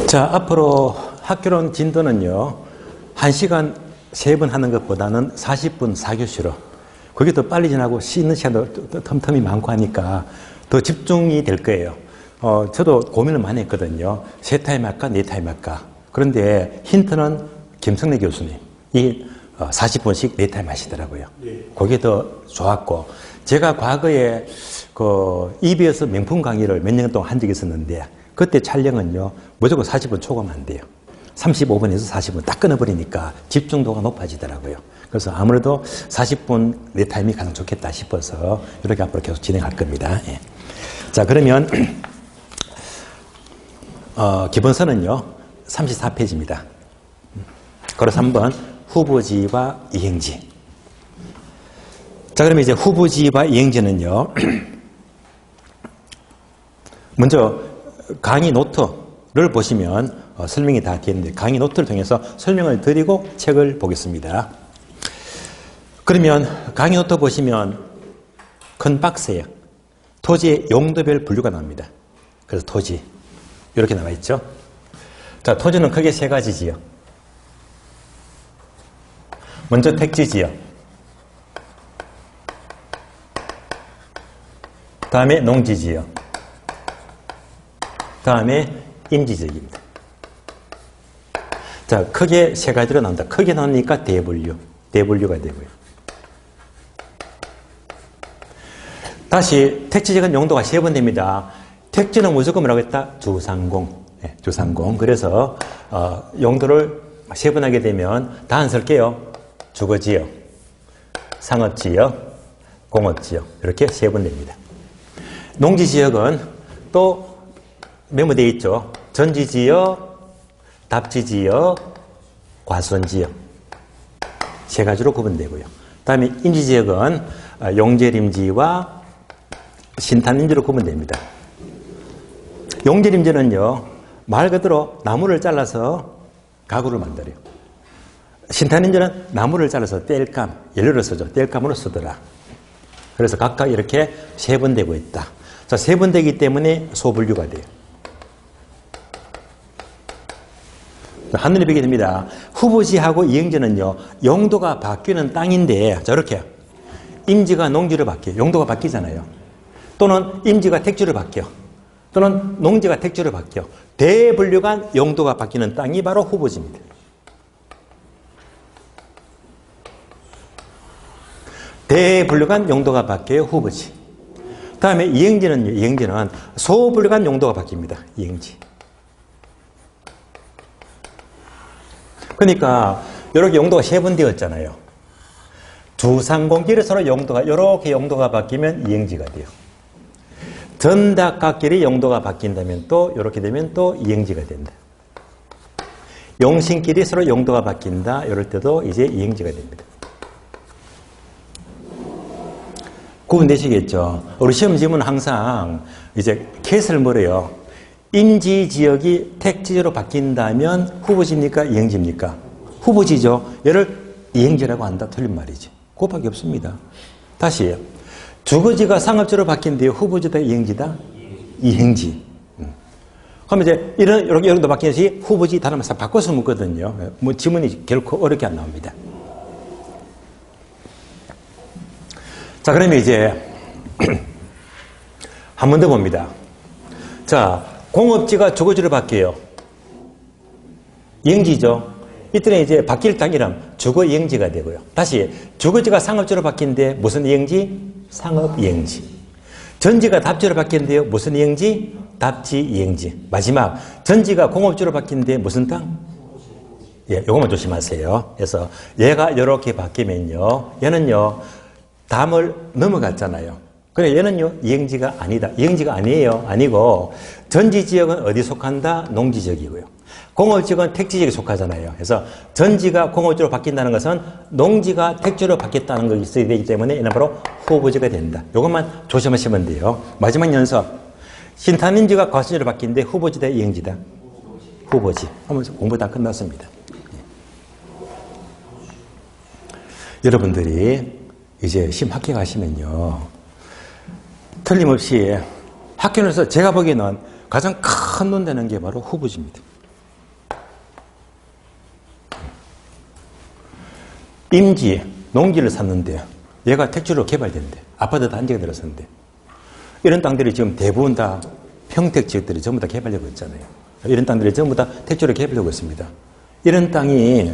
자, 앞으로 학교론 진도는요, 1시간 3번 하는 것보다는 40분 4교시로, 그게 더 빨리 지나고 쉬는 시간도 텀텀이 많고 하니까 더 집중이 될 거예요. 저도 고민을 많이 했거든요. 3타임 할까, 4타임 할까. 그런데 힌트는 김성래 교수님, 이 40분씩 4타임 하시더라고요. 그게 더 좋았고, 제가 과거에 EBS 명품 강의를 몇 년 동안 한 적이 있었는데, 그때 촬영은요, 무조건 40분 초과면 안 돼요. 35분에서 40분 딱 끊어버리니까 집중도가 높아지더라고요. 그래서 아무래도 40분 내 타임이 가장 좋겠다 싶어서 이렇게 앞으로 계속 진행할 겁니다. 예. 자, 그러면 기본서는요, 34페이지입니다. 그래서 한번 후보지와 이행지. 자, 그러면 이제 후보지와 이행지는요, 먼저 강의 노트를 보시면 설명이 다 되어 있는데, 강의 노트를 통해서 설명을 드리고 책을 보겠습니다. 그러면 강의 노트 보시면 큰 박스에 토지의 용도별 분류가 나옵니다. 그래서 토지 이렇게 나와 있죠. 자, 토지는 크게 3가지지요. 먼저 택지지요. 다음에 농지지요. 다음에 임지지역입니다. 자, 크게 3가지로 나온다. 크게 나오니까 대분류가 되고요. 다시 택지지역은 용도가 3번 됩니다. 택지는 무조건 뭐라고 했다? 주상공. 네, 주상공. 그래서 용도를 3번 하게 되면 다 안 쓸게요. 주거지역, 상업지역, 공업지역 이렇게 3번 됩니다. 농지지역은 또 메모되어 있죠. 전지지역, 답지지역, 과수원지역 3가지로 구분되고요. 다음에 임지지역은 용재림지와 신탄임지로 구분됩니다. 용재림지는요, 말 그대로 나무를 잘라서 가구를 만들어요. 신탄임지는 나무를 잘라서 땔감, 연료를 쓰죠. 땔감으로 쓰더라. 그래서 각각 이렇게 3번 되고 있다. 자, 3번 되기 때문에 소분류가 돼요. 하늘이 보게 됩니다. 후보지하고 이행지는요, 용도가 바뀌는 땅인데, 자, 이렇게 임지가 농지로 바뀌어요. 용도가 바뀌잖아요. 또는 임지가 택지로 바뀌어. 또는 농지가 택지로 바뀌어. 대분류간 용도가 바뀌는 땅이 바로 후보지입니다. 대분류간 용도가 바뀌어요. 후보지. 다음에 이행지는요, 이행지는 소분류간 용도가 바뀝니다. 이행지. 그러니까 이렇게 용도가 3번 되었잖아요. 주상공길에 서로 용도가 이렇게 용도가 바뀌면 이행지가 돼요. 전닭각길이 용도가 바뀐다면 또 이렇게 되면 또 이행지가 된다. 용신길이 서로 용도가 바뀐다. 이럴 때도 이제 이행지가 됩니다. 구분되시겠죠? 우리 시험지문은 항상 이제 캣을 물어요. 임지지역이 택지지로 바뀐다면 후보지입니까? 이행지입니까? 후보지죠. 얘를 이행지라고 한다. 틀린 말이지. 그거밖에 없습니다. 다시 주거지가 상업지로 바뀐대요. 후보지다, 이행지다? 이행지. 그럼 이제 이렇게 바뀌듯이 후보지 단어만 싹 바꿔서 묻거든요. 뭐 지문이 결코 어렵게 안 나옵니다. 자, 그러면 이제 한 번 더 봅니다. 자, 공업지가 주거지로 바뀌어요. 이행지죠. 이때는 이제 바뀔 땅 이름 주거 이행지가 되고요. 다시 주거지가 상업지로 바뀐데 무슨 이행지? 상업 이행지. 전지가 답지로 바뀐데요. 무슨 이행지? 답지 이행지. 마지막 전지가 공업지로 바뀐데 무슨 땅? 예, 요것만 조심하세요. 그래서 얘가 이렇게 바뀌면요, 얘는요 담을 넘어갔잖아요. 그래, 얘는요 이행지가 아니다. 이행지가 아니에요. 아니고 전지지역은 어디 속한다? 농지지역이고요. 공업지역은 택지지역에 속하잖아요. 그래서 전지가 공업지로 바뀐다는 것은 농지가 택지로 바뀌었다는 것이 있어야 되기 때문에 얘는 바로 후보지가 된다. 이것만 조심하시면 돼요. 마지막 연습. 신탄임지가 과수지로 바뀐데 후보지다, 이행지다? 후보지. 하면서 공부 다 끝났습니다. 여러분들이 이제 시험 합격하시면요, 틀림없이 학교에서 제가 보기에는 가장 큰 돈 되는 게 바로 후보지입니다. 임지, 농지를 샀는데 얘가 택지로 개발된대. 아파트 단지가 들어섰는데. 이런 땅들이 지금 대부분 다 평택 지역들이 전부 다 개발되고 있잖아요. 이런 땅들이 전부 다 택지로 개발되고 있습니다. 이런 땅이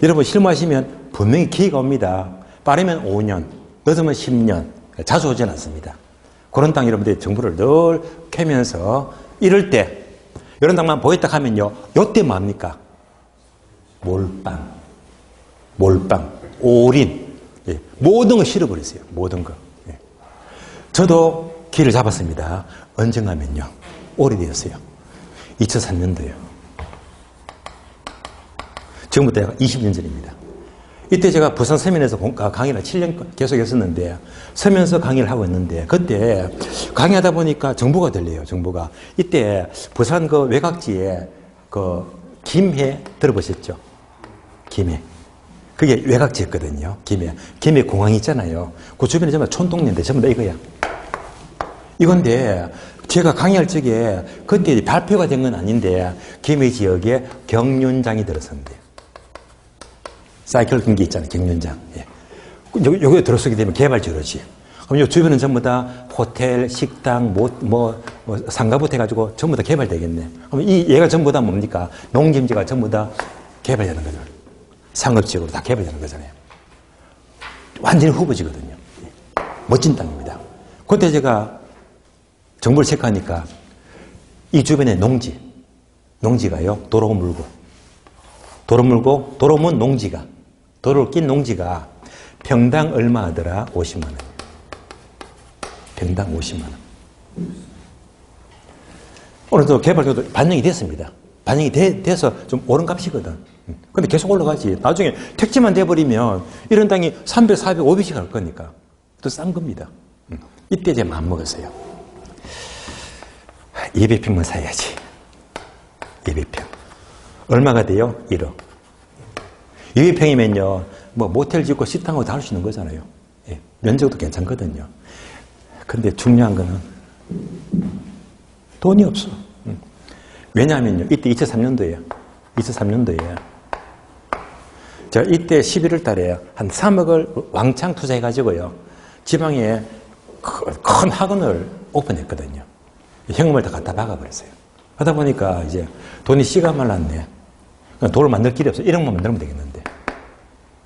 여러분 실무하시면 분명히 기회가 옵니다. 빠르면 5년, 늦으면 10년. 자주 오진 않습니다. 그런 땅 여러분들이 정보를 늘 캐면서 이럴 때 이런 땅만 보였다 하면요. 요때 뭡니까? 몰빵, 올인. 예, 모든 거 실어버렸어요. 모든 거. 예. 저도 기회를 잡았습니다. 언젠가면요. 오래되었어요. 2003년도요. 지금부터 20년 전입니다. 이때 제가 부산 서면에서 강의를 7년 계속 했었는데 서면서 강의를 하고 있는데 그때 강의하다 보니까 정보가 들려요. 정보가. 이때 부산 그 외곽지에 그 김해 들어보셨죠? 김해. 그게 외곽지였거든요. 김해 공항이 있잖아요. 그 주변에 전부 촌동네인데 전부 다 이거야. 이건데 제가 강의할 적에 그때 발표가 된 건 아닌데 김해 지역에 경륜장이 들어섰는데요. 사이클 경기 있잖아요. 경륜장. 예. 요게 들어서게 되면 개발지로지. 그럼 요 주변은 전부 다 호텔, 식당, 상가부터 해가지고 전부 다 개발되겠네. 그럼 얘가 전부 다 뭡니까? 농림지가 전부 다 개발되는 거죠. 상업지역으로 다 개발되는 거잖아요. 완전히 후보지거든요. 멋진 땅입니다. 그때 제가 정보를 체크하니까 이 주변에 농지가요. 도로 물고 도로문 농지가 도로를 낀 농지가 평당 얼마 하더라? 50만 원. 평당 50만 원. 오늘도 개발교도 반영이 됐습니다. 반영이 돼서 좀 오른 값이거든. 근데 계속 올라가지. 나중에 택지만 돼버리면 이런 땅이 300, 400, 500씩 갈 거니까. 또 싼 겁니다. 이때 제가 마음먹었어요. 200평만 사야지. 200평. 얼마가 돼요? 1억. 200평이면요, 모텔 짓고 식당하고 다 할 수 있는 거잖아요. 예, 면적도 괜찮거든요. 근데 중요한 거는 돈이 없어. 왜냐하면요, 이때 2003년도에 제가 이때 11월 달에 한 3억을 왕창 투자해가지고요, 지방에 큰 학원을 오픈했거든요. 현금을 다 갖다 박아버렸어요. 하다 보니까 이제 돈이 씨가 말랐네. 돈을 만들 길이 없어요. 1억만 만들면 되겠는데.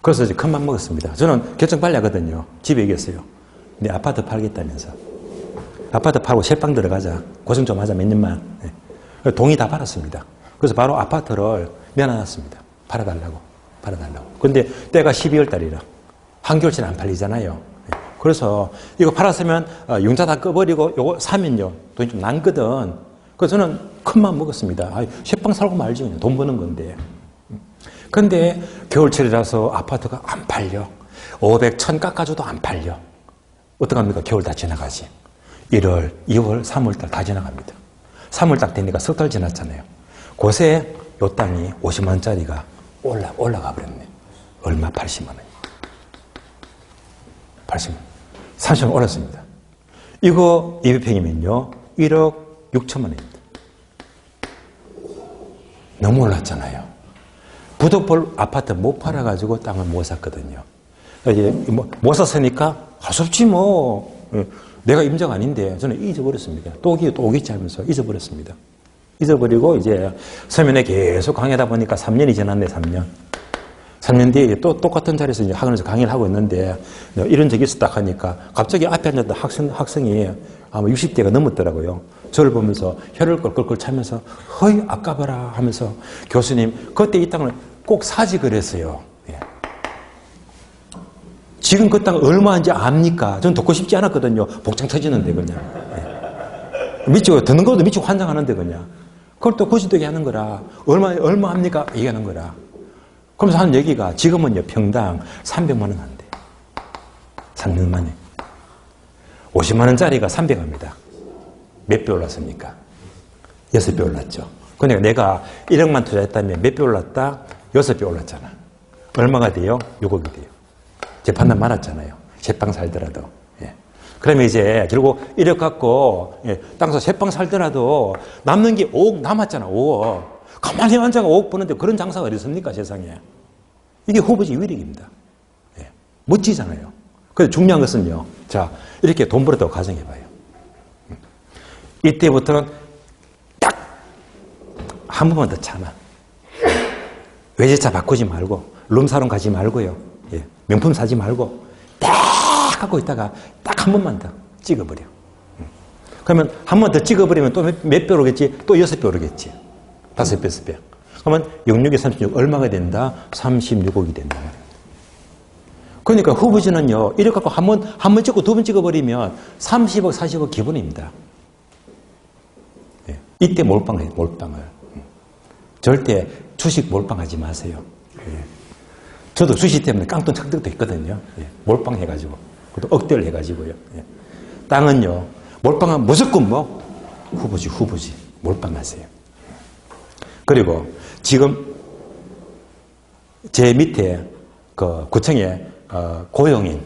그래서 이제 큰맘 먹었습니다. 저는 결정 빨리 하거든요. 집에 얘기했어요. 내 아파트 팔겠다면서. 아파트 팔고 셰빵 들어가자. 고생 좀 하자, 몇 년만. 네. 동의 다 받았습니다. 그래서 바로 아파트를 내놔놨습니다. 팔아달라고. 근데 때가 12월 달이라. 한겨울치는 안 팔리잖아요. 네. 그래서 이거 팔았으면 융자 다 꺼버리고 요거 사면요. 돈이 좀 남거든. 그래서 저는 큰맘 먹었습니다. 셰빵 살고 말지. 그냥 돈 버는 건데. 근데 겨울철이라서 아파트가 안 팔려. 500, 1000 깎아줘도 안 팔려. 어떡합니까? 겨울 다 지나가지. 1월, 2월, 3월달 다 지나갑니다. 3월 딱 되니까 석 달 지났잖아요. 곳에 요 땅이 50만 원짜리가 올라가 버렸네. 얼마? 80만 원. 80만 원. 30만 원 올랐습니다. 이거 200평이면요. 1억 6천만 원입니다. 너무 올랐잖아요. 부득볼 아파트 못 팔아가지고 땅을 못 샀거든요. 이제 못 샀으니까 할 수 없지 뭐. 내가 임자가 아닌데 저는 잊어버렸습니다. 또 오겠지 하면서 잊어버렸습니다. 잊어버리고 이제 서면에 계속 강의하다 보니까 3년이 지났네, 3년. 3년 뒤에 또 똑같은 자리에서 이제 학원에서 강의를 하고 있는데 이런 적이 있었다 하니까 갑자기 앞에 앉았던 학생이 아마 60대가 넘었더라고요. 저를 보면서 혀를 껄껄껄 차면서 허이 아까봐라 하면서 교수님 그때 이 땅을 꼭 사지 그랬어요. 예. 지금 그 땅 얼마인지 압니까? 저는 듣고 싶지 않았거든요. 복장 터지는데 그냥. 예. 미치고 듣는 것도 미치고 환장하는데 그냥. 그걸 또 거짓되게 하는 거라. 얼마 합니까? 얘기하는 거라. 그러면서 하는 얘기가 지금은요 평당 300만 원 한대. 3년 만에. 50만 원짜리가 300합니다. 몇 배 올랐습니까? 6배 올랐죠. 그러니까 내가 1억만 투자했다면 몇 배 올랐다? 6배 올랐잖아. 얼마가 돼요? 6억이 돼요. 재판단 많았잖아요. 셰빵 살더라도. 예. 그러면 이제 결국 1억 갖고 땅에서 셰빵 살더라도 남는 게 5억 남았잖아. 5억. 가만히 앉아가 5억 버는데 그런 장사가 어디 있습니까? 세상에. 이게 후보지 위력입니다. 멋지잖아요. 그런데 중요한 것은요. 자, 이렇게 돈 벌었다고 가정해봐요. 이때부터는 딱 한 번만 더 참아. 외제차 바꾸지 말고 룸사롱 가지 말고요. 예, 명품 사지 말고 딱 갖고 있다가 딱 한 번만 더 찍어버려. 그러면 한 번 더 찍어버리면 또 몇 배 오르겠지? 또 6배 오르겠지. 5배, 6배. 그러면 66에 36 얼마가 된다? 36억이 된다. 그러니까 후보지는요, 이렇게 갖고 한 번 찍고 두 번 찍어버리면 30억, 40억 기본입니다. 예, 이때 몰빵해요, 몰빵을. 절대 주식 몰빵하지 마세요. 예. 저도 주식 때문에 깡통 착득도 있거든요. 예. 몰빵해가지고. 그것도 억대를 해가지고요. 예. 땅은요, 몰빵하면 무조건 뭐? 후보지. 몰빵하세요. 그리고 지금 제 밑에 그 구청에 고용인,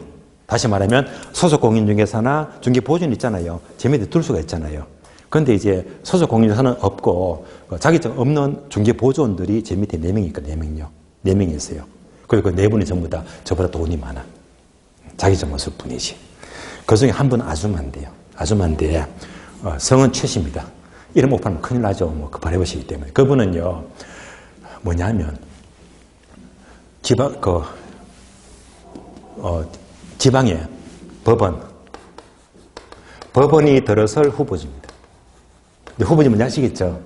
다시 말하면 소속 공인 중개사나 중개보조인 있잖아요. 제 밑에 둘 수가 있잖아요. 그런데 이제 소속 공인중개사는 없고 자격증 없는 중개보조원들이 제 밑에 4명이 있거든요. 4명요. 4명이 있어요. 그리고 그 4분이 전부 다 저보다 돈이 많아. 자격증 없을 뿐이지. 그 중에 한 분은 아줌마인데요. 아줌마인데 성은 최씨입니다. 이름 못 팔면 큰일 나죠. 뭐 급발해보시기 때문에. 그분은요. 뭐냐면 지방의 법원이 들어설 후보지입니다. 근데 후보지 뭔지 아시겠죠?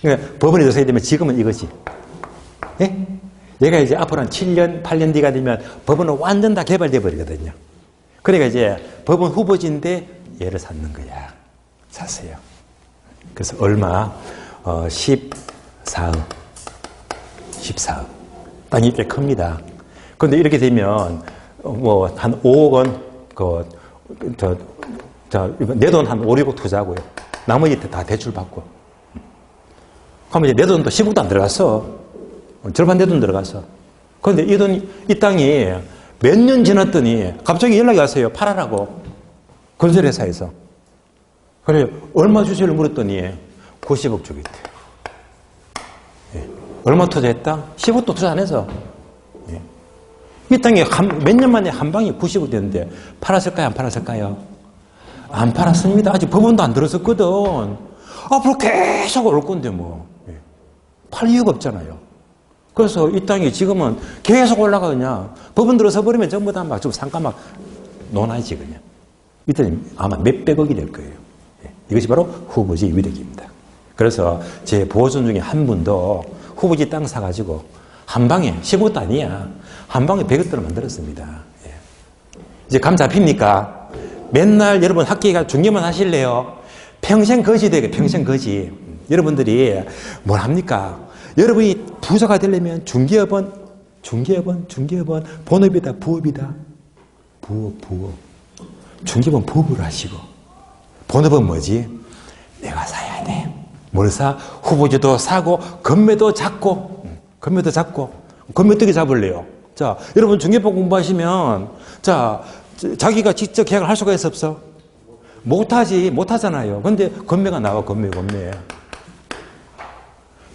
그러니까 법원이 들어서야 되면 지금은 이거지. 예? 얘가 이제 앞으로 한 7년, 8년 뒤가 되면 법원은 완전 다 개발돼 버리거든요. 그러니까 이제 법원 후보지인데 얘를 샀는 거야. 샀어요. 그래서 얼마? 14억. 14억. 땅이 꽤 큽니다. 그런데 이렇게 되면 뭐 한 5억 원, 내 돈 한 5, 6억 투자하고요. 나머지 다 대출 받고. 그러면 이제 내 돈도 10억도 안 들어갔어. 절반 내 돈 들어갔어. 그런데 이 땅이 몇 년 지났더니 갑자기 연락이 왔어요. 팔아라고. 건설회사에서. 그래, 얼마 주세요를 물었더니 90억 주겠대. 예. 얼마 투자했다? 10억도 투자 안 해서. 예. 이 땅이 몇 년 만에 한 방에 90억 됐는데 팔았을까요? 안 팔았을까요? 안 팔았습니다. 아직 법원도 안 들었었거든. 앞으로 계속 올 건데 뭐. 예. 팔 이유가 없잖아요. 그래서 이 땅이 지금은 계속 올라가냐. 법원 들어서 버리면 전부 다 막 좀 상가 막 논하지 그냥. 이때는 아마 몇백억이 될 거예요. 예. 이것이 바로 후보지 위력입니다. 그래서 제 보호전 중에 한 분도 후보지 땅 사가지고 한 방에 15억도 아니야. 한 방에 100억대를 만들었습니다. 예. 이제 감 잡힙니까? 맨날 여러분 학교에 가서 중개만 하실래요? 평생 거지 되게 평생 거지. 여러분들이 뭘 합니까? 여러분이 부자가 되려면 중개업은 본업이다 부업이다. 부업. 중개업은 부업을 하시고 본업은 뭐지? 내가 사야 돼. 뭘 사? 후보지도 사고 건매도 잡고 건매뜨기 잡을래요. 자, 여러분 중개법 공부하시면 자 자기가 직접 계약을 할 수가 있어 없어? 못하잖아요. 근데 건매가 나와, 건매.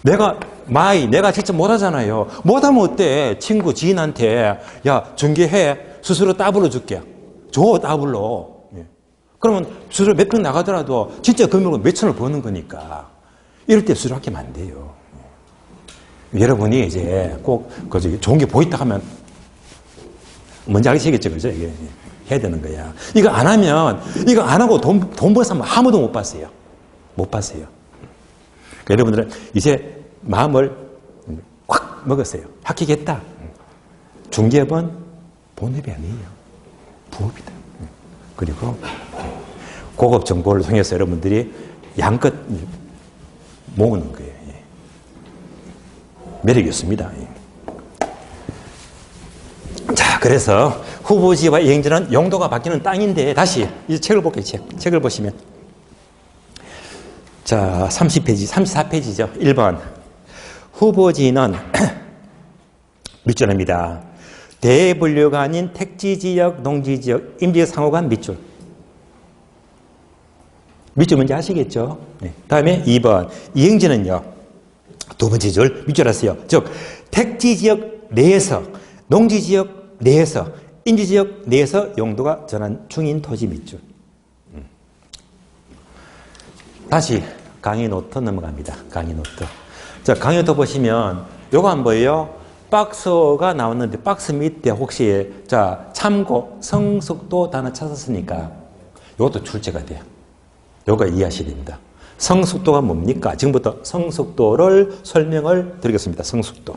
내가 직접 못하잖아요. 못하면 어때? 친구, 지인한테, 야, 중개해. 수수료 따블로 줄게. 줘, 따블로. 예. 그러면 수수료 몇 평 나가더라도 진짜 금액은 몇천을 버는 거니까. 이럴 때 수수료 아끼면 안 돼요. 여러분이 이제 꼭, 좋은 게 보인다 하면, 뭔지 아시겠죠? 그죠? 이게. 해야 되는 거야. 이거 안 하고 돈 벌어서 하면 아무도 못 봤어요. 그러니까 여러분들은 이제 마음을 확 먹었어요. 합격했다. 중개업은 본업이 아니에요. 부업이다. 그리고 고급 정보를 통해서 여러분들이 양껏 모으는 거예요. 매력이 있습니다. 자, 그래서 후보지와 이행지는 용도가 바뀌는 땅인데 다시 이 책을 볼게요. 책을 보시면 자 30페이지, 34페이지죠. 1번 후보지는 밑줄입니다. 대분류가 아닌 택지지역, 농지지역, 임직상호간 밑줄. 밑줄 뭔지 아시겠죠? 네. 다음에 2번 이행지는요. 두 번째 줄 밑줄 하세요. 즉 택지지역 내에서 농지지역 내에서 인지지역 내에서 용도가 전환 중인 토지 밑줄. 다시 강의 노트 넘어갑니다. 강의 노트. 자, 강의 노트 보시면 요거 안 보여요? 박스가 나왔는데 박스 밑에 혹시 자 참고 성숙도 단어 찾았으니까 요것도 출제가 돼요. 요거 이해하셔야 됩니다. 성숙도가 뭡니까? 지금부터 성숙도를 설명을 드리겠습니다. 성숙도.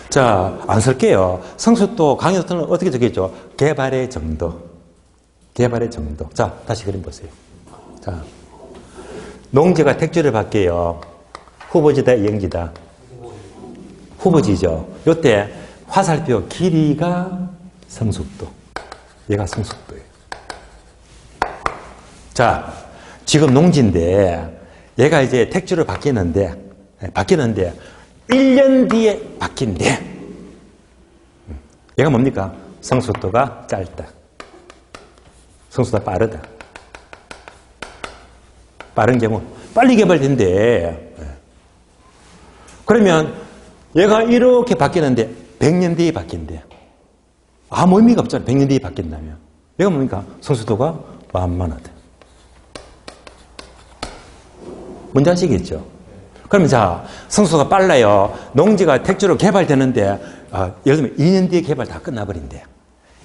자, 안 쓸게요. 성숙도 강의 노트는 어떻게 적겠죠? 개발의 정도. 개발의 정도. 자, 다시 그림 보세요. 자, 농지가 택지를 받게요. 후보지다, 이행지다. 후보지죠. 요때 화살표 길이가 성숙도. 얘가 성숙도예요. 자, 지금 농지인데 얘가 이제 택지로 바뀌는데 1년 뒤에 바뀐대. 얘가 뭡니까? 성숙도가 짧다. 성숙도가 빠르다. 빠른 경우 빨리 개발된대. 그러면 얘가 이렇게 바뀌는데 100년 뒤에 바뀐대. 아무 의미가 없잖아. 100년 뒤에 바뀐다면. 얘가 뭡니까? 성숙도가 만만하다. 뭔지 아시겠죠? 그러면 자, 성숙도가 빨라요. 농지가 택지로 개발되는데 예를 들면 2년 뒤에 개발 다 끝나버린대.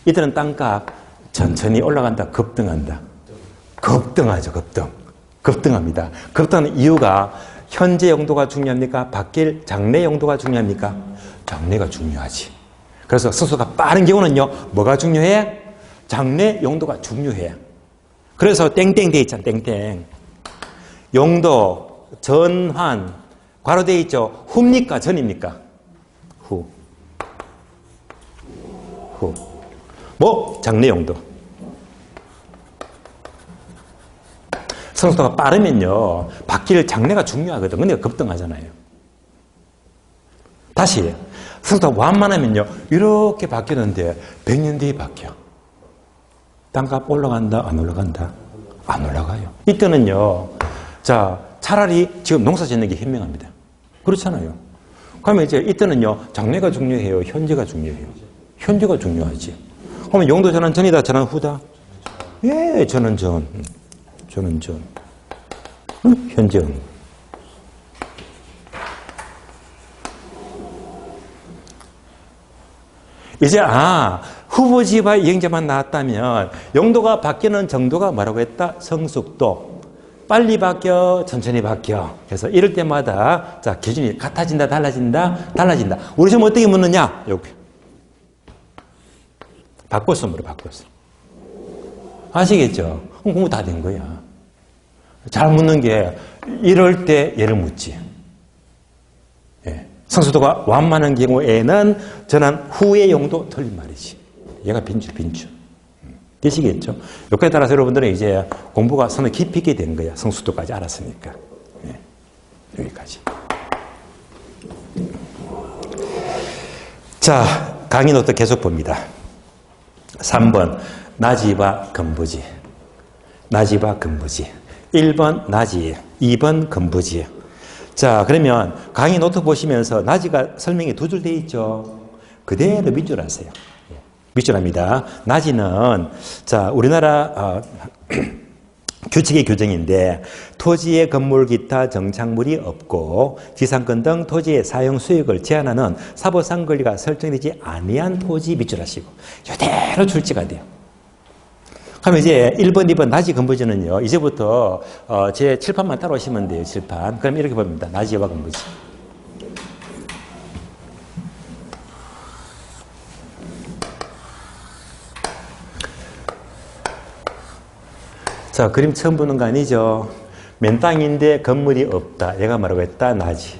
이때는 땅값 천천히 올라간다. 급등한다. 급등하죠. 급등합니다. 급등하는 이유가 현재 용도가 중요합니까? 바뀔 장래 용도가 중요합니까? 장래가 중요하지. 그래서 성숙도가 빠른 경우는요. 뭐가 중요해? 장래 용도가 중요해. 그래서 땡땡 돼 있잖아. 땡땡. 용도, 전환, 괄호되어 있죠. 후입니까? 전입니까? 후. 뭐? 장래 용도. 성숙도가 빠르면요. 바뀔 장래가 중요하거든. 근데 급등하잖아요. 다시. 성숙도가 완만하면요. 이렇게 바뀌는데 100년 뒤에 바뀌어. 땅값 올라간다? 안 올라간다? 안 올라가요. 이때는요. 자, 차라리 지금 농사 짓는 게 현명합니다. 그렇잖아요. 그러면 이제 이때는요. 장래가 중요해요? 현재가 중요해요? 현재가 중요하지. 그러면 용도 전환 전이다? 전환 후다? 예, 전환 전. 전환 전. 현재. 이제 후보지와 이행자만 나왔다면 용도가 바뀌는 정도가 뭐라고 했다? 성숙도. 빨리 바뀌어, 천천히 바뀌어. 그래서 이럴 때마다 자 기준이 같아진다, 달라진다, 달라진다. 우리 좀 어떻게 묻느냐? 여기. 바꿔서 물어, 바꿔서. 아시겠죠? 그럼 공부 다 된 거야. 잘 묻는 게 이럴 때 얘를 묻지. 예. 성숙도가 완만한 경우에는 전환 후의 용도 틀린 말이지. 얘가 빈줄. 되시겠죠? 여기에 따라서 여러분들은 이제 공부가 상당히 깊이 있게 된 거야. 성숙도까지 알았으니까. 예. 여기까지. 자, 강의 노트 계속 봅니다. 3번, 나지와 건부지. 나지와 건부지. 1번 나지, 2번 건부지. 자, 그러면 강의 노트 보시면서 나지가 설명이 두 줄 되어 있죠. 그대로 밑줄 하세요. 밑줄합니다. 나지는 자 우리나라 규칙의 규정인데 토지의 건물 기타 정착물이 없고 지상권 등 토지의 사용 수익을 제한하는 사법상 권리가 설정되지 아니한 토지 밑줄하시고 이대로 출제가 돼요. 그러면 이제 1번, 2번 나지 건부지는요. 이제부터 제 칠판만 따라오시면 돼요. 칠판. 그럼 이렇게 봅니다. 나지와 건부지. 자, 그림 처음 보는 거 아니죠? 맨 땅인데 건물이 없다. 얘가 뭐라고 했다? 나지.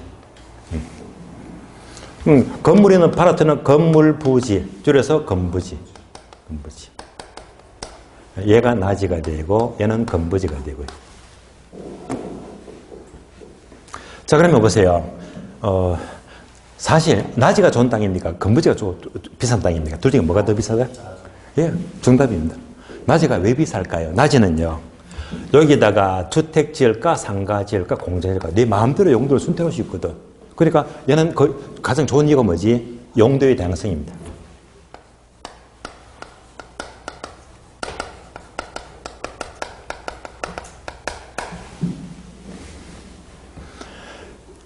건물에는 파라트는 건물 부지. 줄여서 건부지. 얘가 나지가 되고 얘는 건부지가 되고요. 자, 그러면 보세요. 사실 나지가 좋은 땅입니까? 건부지가 비싼 땅입니까? 둘 중에 뭐가 더 비싸다? 예, 정답입니다. 나지가 왜 비쌀까요? 나지는요. 여기다가 주택 지을까, 상가 지을까, 공장 지을까 네 마음대로 용도를 선택할 수 있거든. 그러니까 얘는 가장 좋은 이유가 뭐지? 용도의 다양성입니다.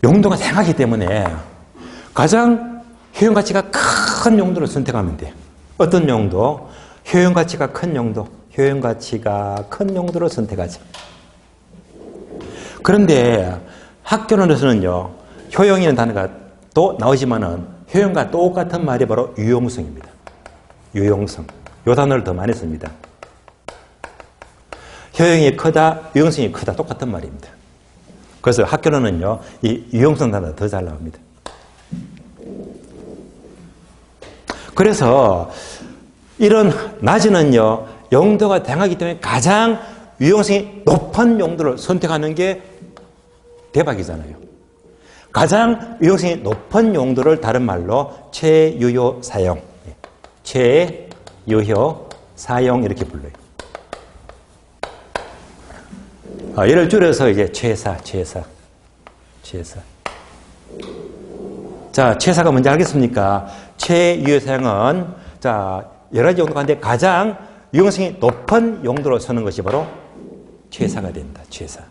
용도가 다양하기 때문에 가장 효용가치가 큰 용도를 선택하면 돼요. 어떤 용도? 효용가치가 큰 용도. 효용가치가 큰 용도를 선택하죠. 그런데 학교론에서는요, 효용이라는 단어가 또 나오지만은 효용과 똑같은 말이 바로 유용성입니다. 유용성. 이 단어를 더 많이 씁니다. 효용이 크다, 유용성이 크다. 똑같은 말입니다. 그래서 학교론은요, 이 유용성 단어가 더 잘 나옵니다. 그래서 이런 낮은은요, 용도가 다양하기 때문에 가장 유용성이 높은 용도를 선택하는 게 대박이잖아요. 가장 유용성이 높은 용도를 다른 말로 최유효 사용, 최유효 사용 이렇게 불러요. 얘를 줄여서 이제 최사. 자, 최사가 뭔지 알겠습니까? 최유효 사용은 자, 여러 가지 용도가 있는데 가장 유용성이 높은 용도로 쓰는 것이 바로 최사가 된다. 최사.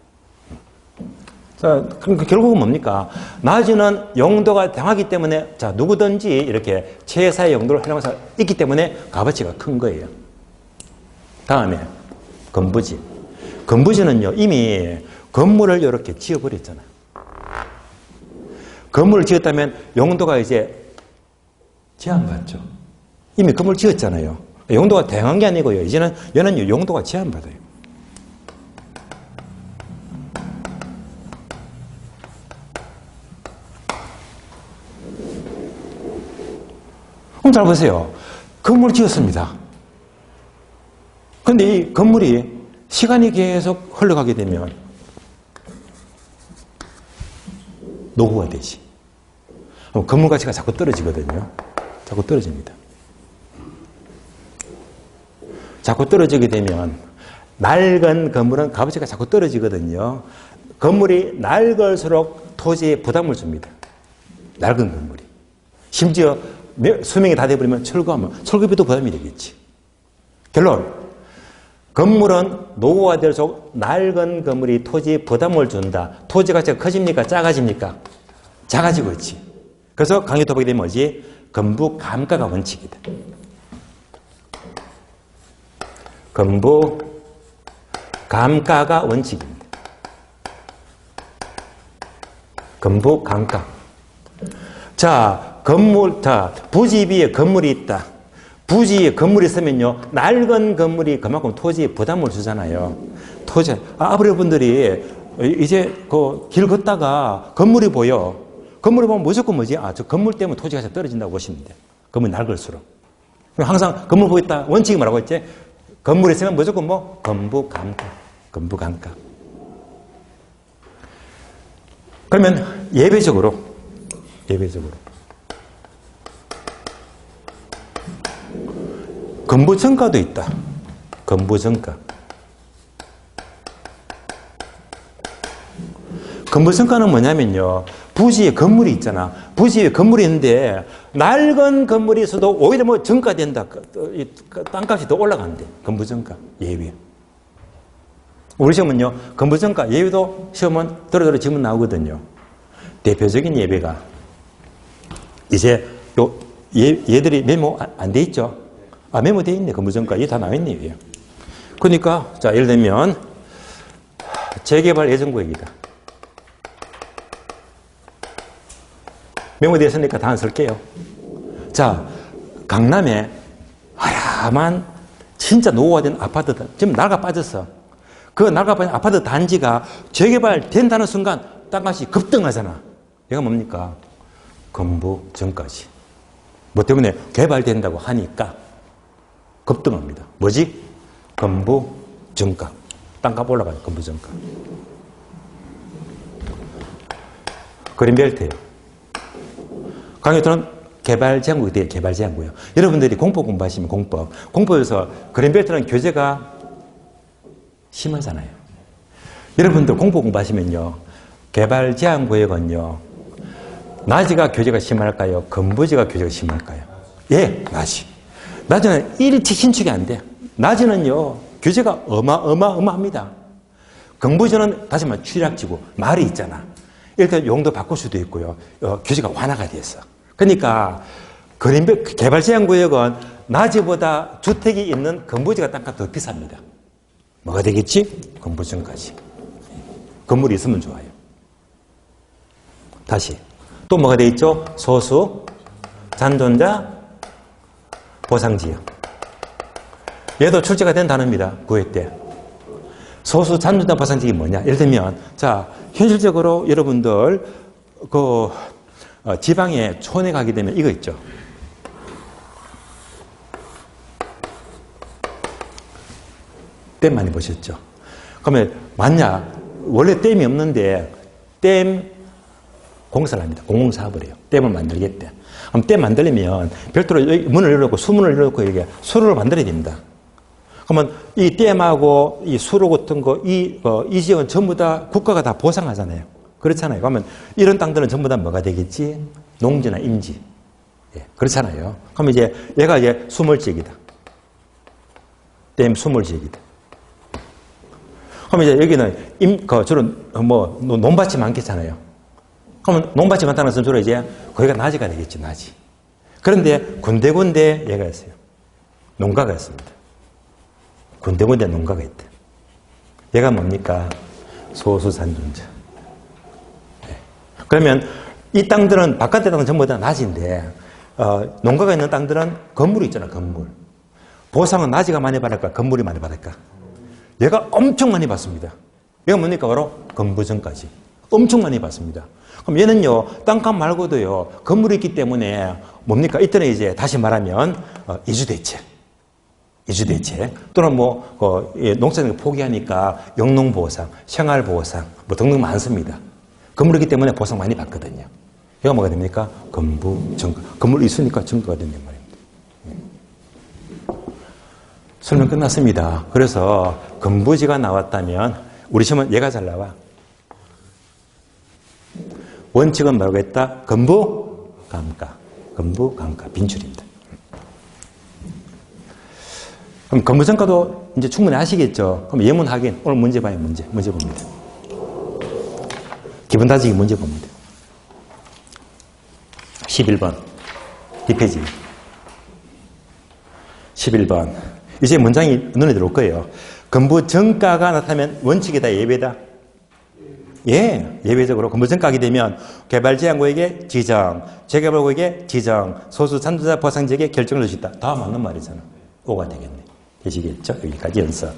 자, 그러니까 결국은 뭡니까? 낮은 용도가 다양하기 때문에 자, 누구든지 이렇게 최사의 용도를 활용할 수 있기 때문에 값어치가 큰 거예요. 다음에 건부지. 건부지는요, 이미 건물을 이렇게 지어버렸잖아요. 건물을 지었다면 용도가 이제 제한받죠. 이미 건물 지었잖아요. 용도가 다양한 게 아니고요. 이제는 얘는 용도가 제한받아요. 그럼 잘 보세요. 건물 지었습니다. 그런데 이 건물이 시간이 계속 흘러가게 되면 노후가 되지. 건물 가치가 자꾸 떨어지거든요. 자꾸 떨어집니다. 자꾸 떨어지게 되면 낡은 건물은 값어치가 자꾸 떨어지거든요. 건물이 낡을수록 토지에 부담을 줍니다. 낡은 건물이. 심지어 수명이 다 돼버리면 철거하면 철거비도 부담이 되겠지. 결론, 건물은 노후가 될수록 낡은 건물이 토지에 부담을 준다. 토지 가치가 커집니까? 작아집니까? 작아지고 있지. 그래서 강요 토박이 되면 뭐지? 건부 감가가 원칙이다. 건부 감가가 원칙입니다. 건부 감가. 자, 부지 위에 건물이 있다. 부지에 건물이 있으면요, 낡은 건물이 그만큼 토지에 부담을 주잖아요. 아버지분들이 이제 그 길 걷다가 건물이 보여. 건물이 보면 무조건 뭐지? 저 건물 때문에 토지가 떨어진다고 보시면 돼요. 건물이 낡을수록. 항상 건물 보겠다. 원칙이 뭐라고 했지? 건물이 있으면 무조건 뭐? 건부 감가. 건부 감가. 그러면 예외적으로 건부정가도 있다. 건부정가. 건부정가는 뭐냐면요, 부지에 건물이 있잖아. 부지에 건물이 있는데 낡은 건물이 있어도 오히려 뭐 정가된다. 땅값이 더 올라간대. 건부정가. 예외. 우리 시험은요, 건부정가 예외도 시험은 도로도로 질문 나오거든요. 대표적인 예배가 이제 얘들이 메모 안 돼 있죠? 메모되어 있네. 건부정가. 이게 다 나와 있네요. 그러니까 자, 예를 들면 재개발 예정구역이다. 메모되어 있으니까 다 안 쓸게요. 자, 강남에 하야만 진짜 노후화된 아파트다. 지금 낡아 빠졌어. 그 낡아 빠진 아파트 단지가 재개발 된다는 순간 땅값이 급등하잖아. 얘가 뭡니까? 건부정가지. 뭐 때문에 개발된다고 하니까 급등합니다. 뭐지? 건부정가. 땅값 올라가요. 건부정가. 그린벨트예요. 강요토는 개발제한국이 돼요. 개발제한국이요. 여러분들이 공법 공부하시면 공법에서 그린벨트는 교재가 심하잖아요. 여러분들 공법 공부하시면요, 개발제한구역은요, 낮이가 교제가 심할까요? 건부지가 교제가 심할까요? 예, 낮이. 낮이는 일치 신축이 안 돼. 낮이는요, 교제가 어마어마합니다. 건부지는 다시 말해 취락지고 말이 있잖아. 일단 용도 바꿀 수도 있고요. 교제가 완화가 됐어. 그러니까 개발제한구역은 낮이보다 주택이 있는 건부지가 땅값 더 비쌉니다. 뭐가 되겠지? 건부지까지. 건물이 있으면 좋아요. 다시. 또 뭐가 돼 있죠? 소수, 잔존자, 보상지역. 얘도 출제가 된 단어입니다. 9회 때. 소수, 잔존자, 보상지역이 뭐냐? 예를 들면, 자, 현실적으로 여러분들, 지방에 촌에 가게 되면 이거 있죠. 댐 많이 보셨죠? 그러면 만약 원래 댐이 없는데 댐 공사를 합니다. 공공사업을 해요. 댐을 만들겠대. 그럼 댐 만들려면 별도로 문을 열어놓고 수문을 열어놓고 이렇게 수로를 만들어야 됩니다. 그러면 이 댐하고 이 수로 같은 거, 이 지역은 전부 다 국가가 다 보상하잖아요. 그렇잖아요. 그러면 이런 땅들은 전부 다 뭐가 되겠지? 농지나 임지. 예, 그렇잖아요. 그럼 이제 얘가 이제 수몰지역이다. 댐 수몰지역이다. 그럼 이제 여기는 주로 논밭이 많겠잖아요. 그러면 논밭이 많다는 것은 주로 이제 거기가 낮이가 되겠지, 낮이. 그런데 군데군데 얘가 있어요. 농가가 있습니다. 군데군데 농가가 있다. 얘가 뭡니까? 소수산존자. 네. 그러면 이 땅들은 바깥의 땅은 전부 다 낮인데 농가가 있는 땅들은 건물이 있잖아, 건물. 보상은 낮이가 많이 받을까? 건물이 많이 받을까? 얘가 엄청 많이 받습니다. 얘가 뭡니까? 바로 건부전까지. 엄청 많이 받습니다. 그럼 얘는요, 땅값 말고도요, 건물이 있기 때문에 뭡니까? 이때는 이제 다시 말하면 이주대책. 또는 농사를 포기하니까 영농보상, 생활보상, 등등 많습니다. 건물이기 때문에 보상 많이 받거든요. 얘가 뭐가 됩니까? 건물이 있으니까 증거가 된단 말입니다. 설명 끝났습니다. 그래서 건부지가 나왔다면 우리 시험은 얘가 잘 나와. 원칙은 뭐라고 했다? 건부감가, 빈출입니다. 그럼 건부전가도 이제 충분히 아시겠죠? 그럼 예문 확인, 오늘 문제 봐요, 문제 봅니다. 기본 다지기 문제 봅니다. 11번, 뒷페이지. 11번. 이제 문장이 눈에 들어올 거예요. 건부전가가 나타나면 원칙이다, 예외다? 예, 예외적으로 건부전가하게 되면 개발제한구역에 지정, 재개발구역에 지정, 소수 잔존자 보상지역에 결정을 할 수 있다. 다 맞는 말이잖아. 5가 되겠네. 되시겠죠? 여기까지 연습.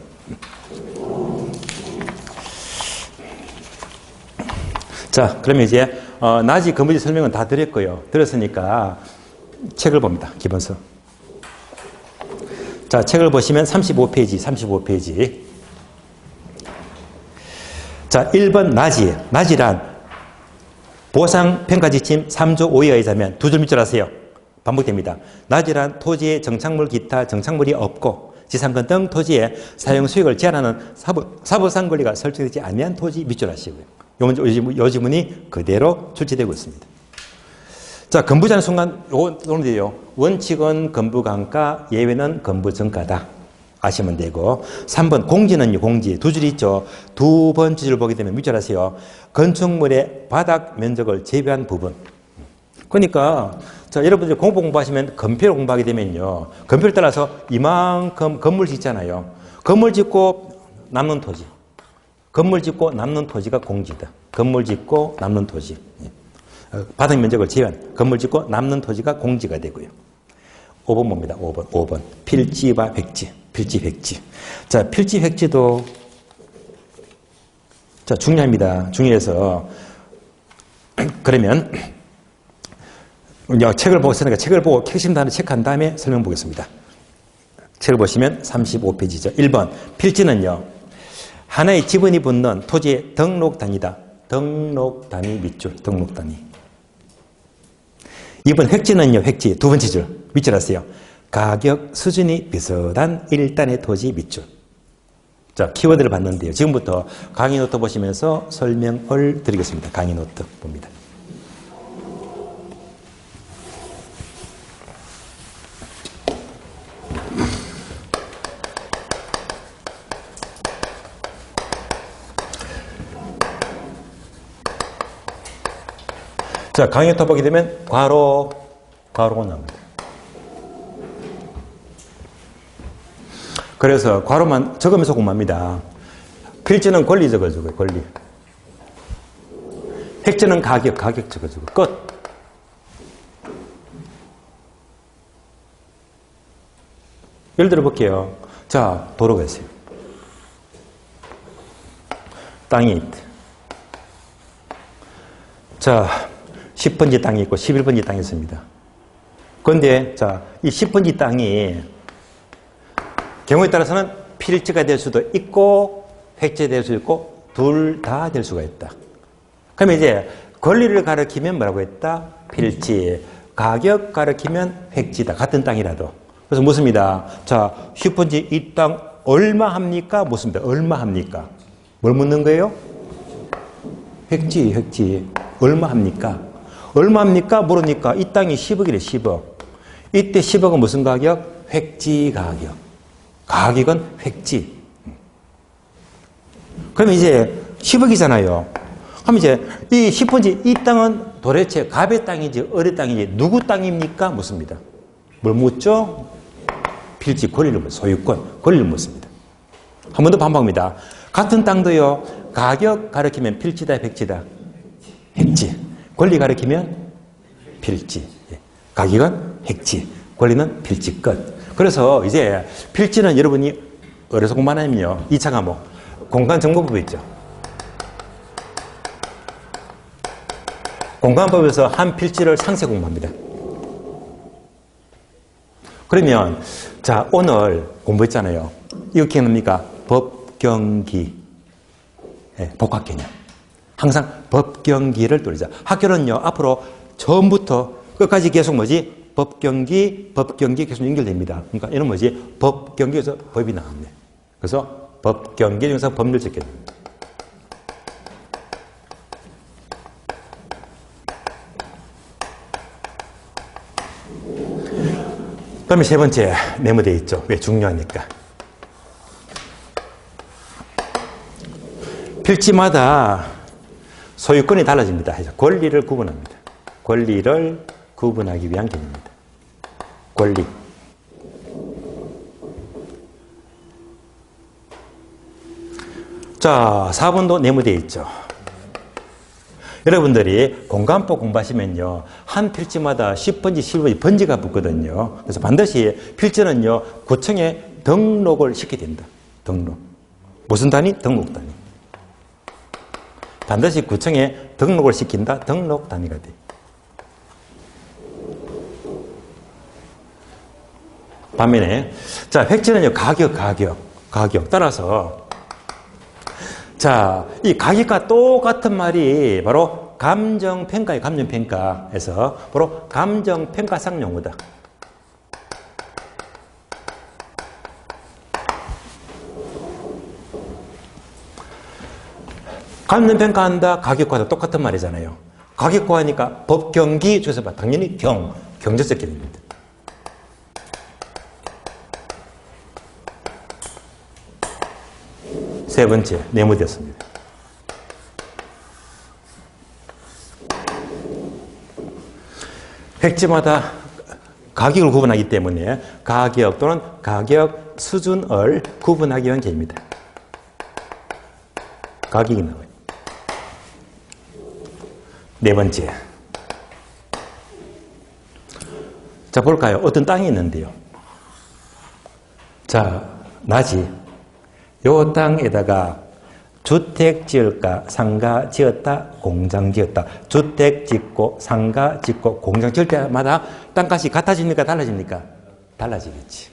자, 그러면 이제 낮이 건부지 설명은 다 드렸고요. 들었으니까 책을 봅니다. 기본서. 자, 책을 보시면 35페이지. 자, 1번 낮이란 보상평가지침 3조 5에 의하자면 두 줄 밑줄하세요. 반복됩니다. 낮이란 토지의 정착물 기타 정착물이 없고 지상권 등 토지의 사용 수익을 제한하는 사법상 권리가 설정되지 아니한 토지 밑줄하시고요. 요 지문이 그대로 출제되고 있습니다. 자, 건부자는 순간 요거 오는데요. 원칙은 건부감가, 예외는 건부전가다. 아시면 되고 3번 공지는요. 공지 두 줄 있죠. 두 번째 줄 보게 되면 밑줄하세요. 건축물의 바닥 면적을 제외한 부분. 그러니까 자, 여러분들 공부하시면 건폐를 공부하게 되면요. 건폐를 따라서 이만큼 건물 짓잖아요. 건물 짓고 남는 토지. 건물 짓고 남는 토지가 공지다. 건물 짓고 남는 토지. 바닥 면적을 제외한 건물 짓고 남는 토지가 공지가 되고요. 5번 봅니다. 5번. 필지와 백지. 자, 필지, 백지도 자, 중요합니다. 중요해서 그러면 책을 보고 있으니까 책을 보고 핵심 단어 체크한 다음에 설명 보겠습니다. 책을 보시면 35페이지죠. 1번 필지는요. 하나의 지분이 붙는 토지의 등록 단위다. 등록 단위 밑줄. 등록 단위. 2번 획지는요. 획지 두 번째 줄 밑줄하세요. 가격 수준이 비슷한 1단의 토지 밑줄. 자, 키워드를 봤는데요. 지금부터 강의 노트 보시면서 설명을 드리겠습니다. 강의 노트 봅니다. 자, 강력토 보게 되면 괄호가 나옵니다. 그래서 괄호만 적으면서 공부합니다. 필지는 권리 적어주고, 권리. 획지는 가격 적어주고, 끝. 예를 들어 볼게요. 자, 도로가 있어요. 땅이 있다. 자, 10번지 땅이 있고 11번지 땅이 있습니다. 그런데 자, 이 10번지 땅이 경우에 따라서는 필지가 될 수도 있고 획지가 될 수 있고 둘 다 될 수가 있다. 그러면 이제 권리를 가리키면 뭐라고 했다? 필지. 가격 가리키면 획지다. 같은 땅이라도. 그래서 묻습니다. 자, 10번지 이 땅 얼마 합니까? 묻습니다. 얼마 합니까? 뭘 묻는 거예요? 획지. 얼마 합니까? 얼마 합니까? 물으니까 이 땅이 10억이래, 10억. 이때 10억은 무슨 가격? 획지 가격. 가격은 획지. 그러면 이제 10억이잖아요. 그럼 이제 이 10번지 이 땅은 도대체 갑의 땅인지 을의 땅인지 누구 땅입니까? 묻습니다. 뭘 묻죠? 필지 권리를 묻습니다. 소유권, 권리를 묻습니다. 한 번 더 반복합니다. 같은 땅도요, 가격 가리키면 필지다, 획지다? 획지. 권리 가리키면 필지. 가격은 획지. 권리는 필지 끝. 그래서 이제 필지는 여러분이 어려서 공부하면요, 2차 과목, 공간정보법 있죠. 공간법에서 한 필지를 상세 공부합니다. 그러면 자, 오늘 공부했잖아요. 이거 기억납니까? 법경기. 복합 개념. 항상 법경기를 돌리자. 학교는요, 앞으로 처음부터 끝까지 계속 뭐지? 법경기 계속 연결됩니다. 그러니까 이런 뭐지? 법경기에서 법이 나옵니다. 그래서 법경기 중에서 법률 적게 됩니다. 그다음에 세 번째 네모되어 있죠. 왜 중요하니까. 필지마다 소유권이 달라집니다. 권리를 구분합니다. 권리를 구분하기 위한 개념입니다. 권리. 자, 4번도 네모되어 있죠. 여러분들이 공간법 공부하시면요, 한 필지마다 10번지, 11번지 번지가 붙거든요. 그래서 반드시 필지는요, 구청에 등록을 시켜야 된다. 등록. 무슨 단위? 등록 단위. 반드시 구청에 등록을 시킨다. 등록 단위가 돼. 반면에 자, 획지는요, 가격 따라서 자, 이 가격과 똑같은 말이 바로 감정평가예요. 감정평가에서 바로 감정평가상 용어다. 감정평가한다, 가격과도 똑같은 말이잖아요. 가격과 하니까 법경기 중에서 봐. 당연히 경제적 개념입니다. 세 번째, 네모되었습니다. 획지마다 가격을 구분하기 때문에 가격 또는 가격 수준을 구분하기 위한 개념입니다. 가격이 나와요. 네 번째. 자, 볼까요? 어떤 땅이 있는데요. 자, 나지. 요 땅에다가 주택 지을까, 상가 지었다, 공장 지었다. 주택 짓고, 상가 짓고, 공장 지을 때마다 땅값이 같아집니까? 달라집니까? 달라지겠지.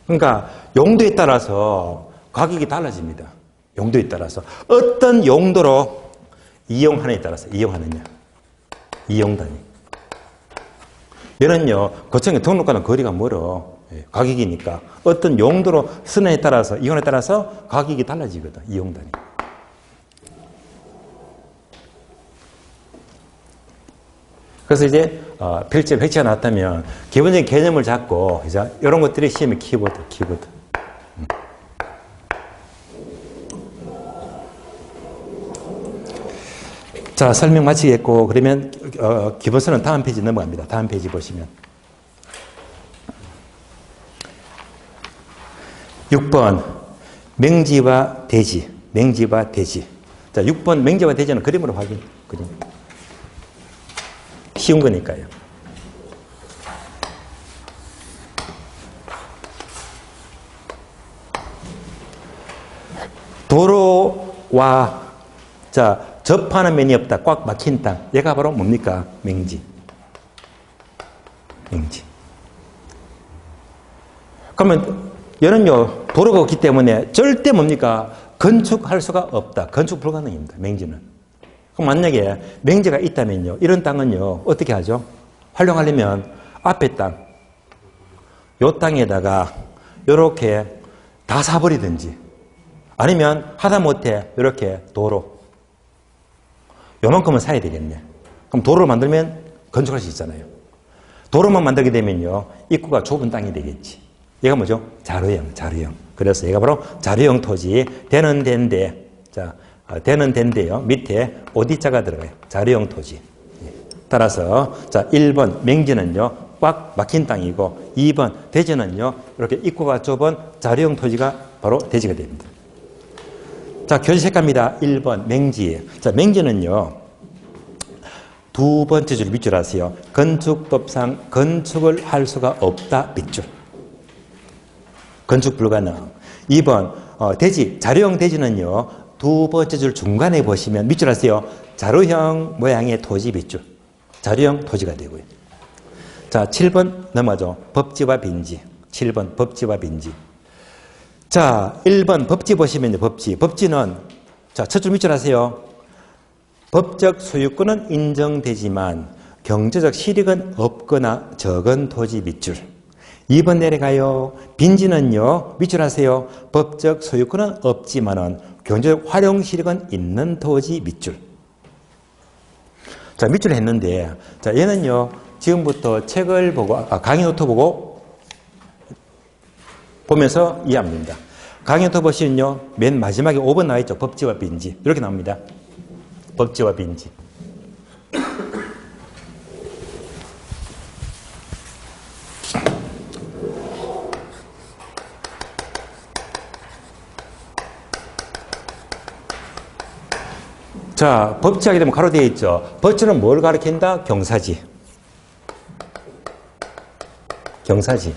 그러니까 용도에 따라서 가격이 달라집니다. 용도에 따라서. 어떤 용도로 이용하느냐에 따라서 이용하느냐. 이용 단위. 얘는요, 거청에 등록과는 거리가 멀어. 가격이니까. 어떤 용도로 쓰느냐에 따라서, 이용에 따라서 가격이 달라지거든. 이용 단위. 그래서 이제 필지 획지가 나왔다면 기본적인 개념을 잡고 이제 이런 것들이 시험의 키워드. 자, 설명 마치겠고, 그러면, 기본서는 다음 페이지 넘어갑니다. 다음 페이지 보시면. 6번, 맹지와 대지. 맹지와 대지. 자, 6번 맹지와 대지는 그림으로 확인. 그림. 쉬운 거니까요. 도로와, 자, 접하는 면이 없다. 꽉 막힌 땅. 얘가 바로 뭡니까? 맹지. 맹지. 그러면 얘는요, 도로가 없기 때문에 절대 뭡니까? 건축할 수가 없다. 건축 불가능입니다. 맹지는. 그럼 만약에 맹지가 있다면요, 이런 땅은요, 어떻게 하죠? 활용하려면 앞에 땅, 요 땅에다가 요렇게 다 사버리든지 아니면 하다못해 이렇게 도로, 요만큼은 사야 되겠네. 그럼 도로를 만들면 건축할 수 있잖아요. 도로만 만들게 되면요, 입구가 좁은 땅이 되겠지. 얘가 뭐죠? 자루형, 자루형. 그래서 얘가 바로 자루형 토지, 되는 데인데, 자, 되는 데인데요. 밑에 오디자가 들어가요. 자루형 토지. 따라서, 자, 1번 맹지는요, 꽉 막힌 땅이고, 2번 대지는요, 이렇게 입구가 좁은 자루형 토지가 바로 대지가 됩니다. 자, 교재 갑니다. 1번 맹지. 자, 맹지는요, 두 번째 줄 밑줄 하세요. 건축법상 건축을 할 수가 없다 밑줄. 건축 불가능. 2번 대지, 자료형 대지는요, 두 번째 줄 중간에 보시면 밑줄 하세요. 자루형 모양의 토지 밑줄. 자루형 토지가 되고요. 자, 7번 넘어가죠. 법지와 빈지. 7번 법지와 빈지. 자, 1번 법지 보시면요. 법지. 법지는, 자, 첫 줄 밑줄 하세요. 법적 소유권은 인정되지만 경제적 실익은 없거나 적은 토지 밑줄. 2번 내려가요. 빈지는요, 밑줄 하세요. 법적 소유권은 없지만은 경제적 활용 실익은 있는 토지 밑줄. 자, 밑줄 했는데, 자, 얘는요, 지금부터 책을 보고, 강의 노트 보고 보면서 이해하면 됩니다. 강의 노트 보시면요, 맨 마지막에 5번 나와 있죠. 법지와 빈지. 이렇게 나옵니다. 법지와 빈지. 자, 법지하게 되면 가로 되어 있죠. 법지는 뭘 가리킨다? 경사지. 경사지.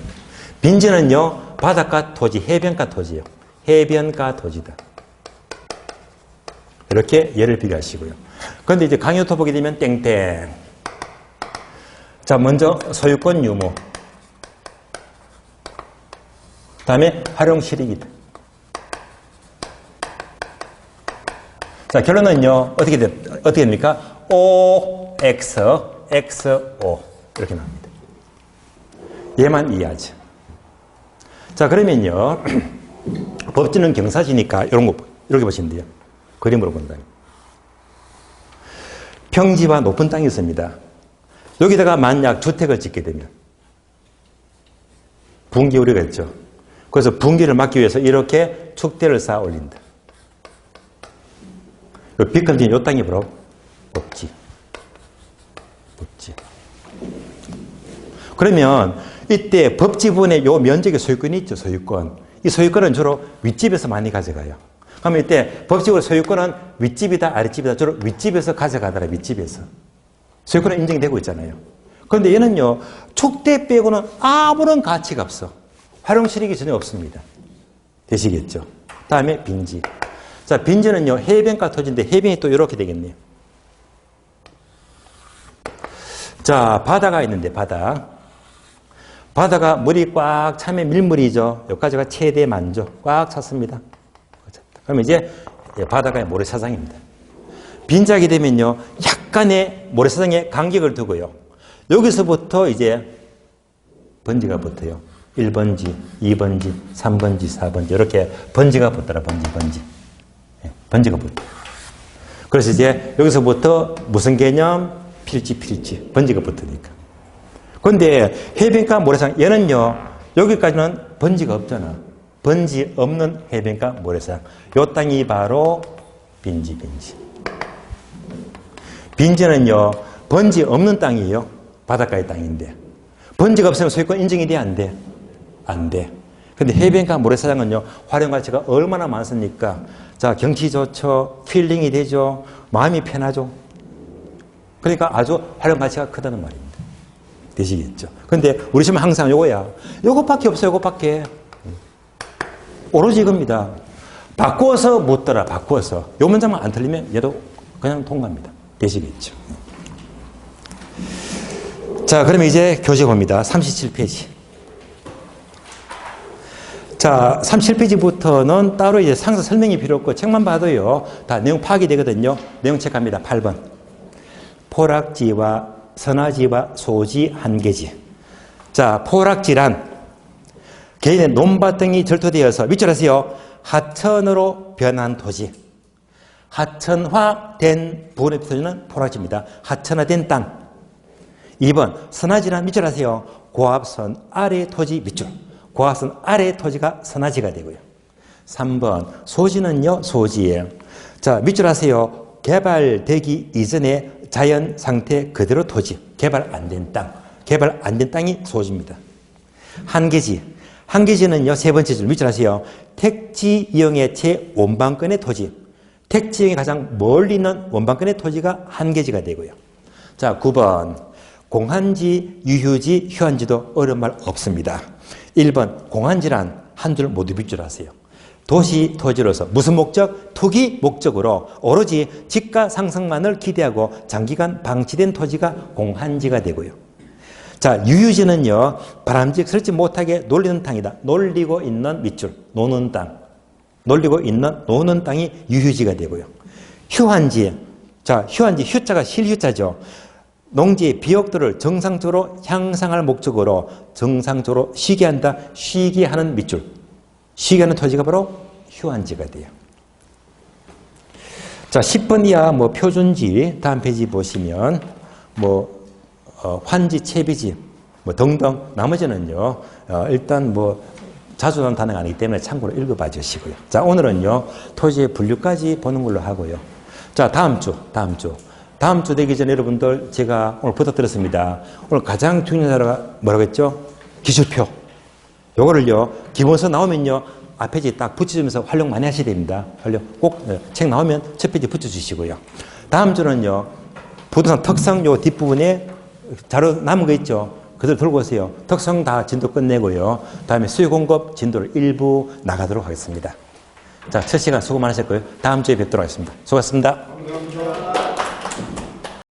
빈지는요, 바닷가 토지, 해변가 토지예요. 해변가 토지다. 이렇게 예를 비교하시고요. 그런데 이제 강요토 보게 되면 땡땡. 자, 먼저 소유권 유무. 그 다음에 활용 실익이다. 자, 결론은요, 어떻게 됩니까? O, X, X, O. 이렇게 나옵니다. 얘만 이해하죠. 자, 그러면요, 법지는 경사지니까 이렇게 보시면 돼요. 그림으로 본다면. 평지와 높은 땅이 있습니다. 여기다가 만약 주택을 짓게 되면 붕괴 우려가 있죠. 그래서 붕괴를 막기 위해서 이렇게 축대를 쌓아 올린다. 비컬진 이 땅이 바로 법지. 법지. 그러면 이때 법지 부분에 요 면적의 소유권이 있죠. 소유권. 이 소유권은 주로 윗집에서 많이 가져가요. 그러면 이때 법적으로 소유권은 윗집이다 아랫집이다 주로 윗집에서 가져가더라. 윗집에서. 소유권은 인정이 되고 있잖아요. 그런데 얘는요, 축대 빼고는 아무런 가치가 없어. 활용 실익이 전혀 없습니다. 되시겠죠? 다음에 빈지. 자, 빈지는요, 해변가 토지인데 해변이 또 이렇게 되겠네요. 자, 바다가 있는데 바다. 바다가 물이 꽉 차면 밀물이죠. 여기까지가 최대 만조. 꽉 찼습니다. 그러면 이제 바다가 모래사장입니다. 빈지하게 되면요, 약간의 모래사장에 간격을 두고요. 여기서부터 이제 번지가 붙어요. 1번지, 2번지, 3번지, 4번지 이렇게 번지가 붙더라. 번지. 번지가 붙어요. 그래서 이제 여기서부터 무슨 개념? 필지. 번지가 붙으니까. 그런데 해변가 모래사장 얘는요, 여기까지는 번지가 없잖아. 번지 없는 해변가 모래사장. 요 땅이 바로 빈지. 빈지는요, 번지 없는 땅이에요. 바닷가의 땅인데. 번지가 없으면 소유권 인정이 돼, 안 돼? 안 돼. 근데 해변가 모래사장은요, 활용 가치가 얼마나 많습니까? 자, 경치 좋죠. 힐링이 되죠. 마음이 편하죠. 그러니까 아주 활용 가치가 크다는 말입니다. 되시겠죠? 근데 우리 집은 항상 요거야. 요것밖에 없어요, 요것밖에. 오로지 이겁니다. 바꾸어서 못 따라, 바꾸어서. 요 문장만 안 틀리면 얘도 그냥 통과합니다. 되시겠죠? 자, 그러면 이제 교재 봅니다. 37페이지. 자, 37페이지부터는 따로 이제 상세 설명이 필요 없고 책만 봐도요, 다 내용 파악이 되거든요. 내용 체크합니다. 8번. 포락지와 선화지와 소지, 한계지. 자, 포락지란 개인의 논밭 등이 절토되어서 밑줄 하세요. 하천으로 변한 토지. 하천화된 부분의 토지는 포락지입니다. 하천화된 땅. 2번, 선화지란 밑줄 하세요. 고압선 아래 토지 밑줄. 고압선 아래 토지가 선화지가 되고요. 3번, 소지는요, 소지예요. 자, 밑줄 하세요. 개발되기 이전에 자연 상태 그대로 토지. 개발 안 된 땅. 개발 안 된 땅이 소지입니다. 한계지. 한계지는요, 세 번째 줄 밑줄 하세요. 택지형의 최원방권의 토지. 택지형이 가장 멀리 있는 원방권의 토지가 한계지가 되고요. 자, 9번. 공한지, 유휴지, 휴한지도 어려운 말 없습니다. 1번, 공한지란 한 줄 모두 밑줄 하세요. 도시 토지로서 무슨 목적? 투기 목적으로 오로지 집가 상승만을 기대하고 장기간 방치된 토지가 공한지가 되고요. 자, 유휴지는요, 바람직스럽지 못하게 놀리는 땅이다. 놀리고 있는 밑줄, 노는 땅. 놀리고 있는 노는 땅이 유휴지가 되고요. 휴한지. 자, 휴한지, 휴자가 실휴자죠. 농지의 비옥들을 정상적으로 향상할 목적으로 정상적으로 쉬게 한다. 쉬게 하는 밑줄. 쉬게 하는 토지가 바로 휴한지가 돼요. 자, 10번 이하 뭐 표준지 다음 페이지 보시면 뭐 환지, 채비지 뭐 등등 나머지는요. 일단 뭐 자주 나오는 단어가 아니기 때문에 참고로 읽어봐 주시고요. 자, 오늘은요. 토지의 분류까지 보는 걸로 하고요. 자, 다음 주 되기 전에 여러분들 제가 오늘 부탁드렸습니다. 오늘 가장 중요한 단어가 뭐라고 했죠? 기출표. 요거를요. 기본서 나오면요. 앞페이지 딱 붙여주면서 활용 많이 하셔야 됩니다. 활용 꼭 책 나오면 첫 페이지 붙여주시고요. 다음 주는요. 부동산 특성 요 뒷부분에 자료 남은 거 있죠? 그대로 들고 오세요. 특성 다 진도 끝내고요. 다음에 수요 공급 진도를 일부 나가도록 하겠습니다. 자, 첫 시간 수고 많으셨고요. 다음 주에 뵙도록 하겠습니다. 수고하셨습니다. 감사합니다.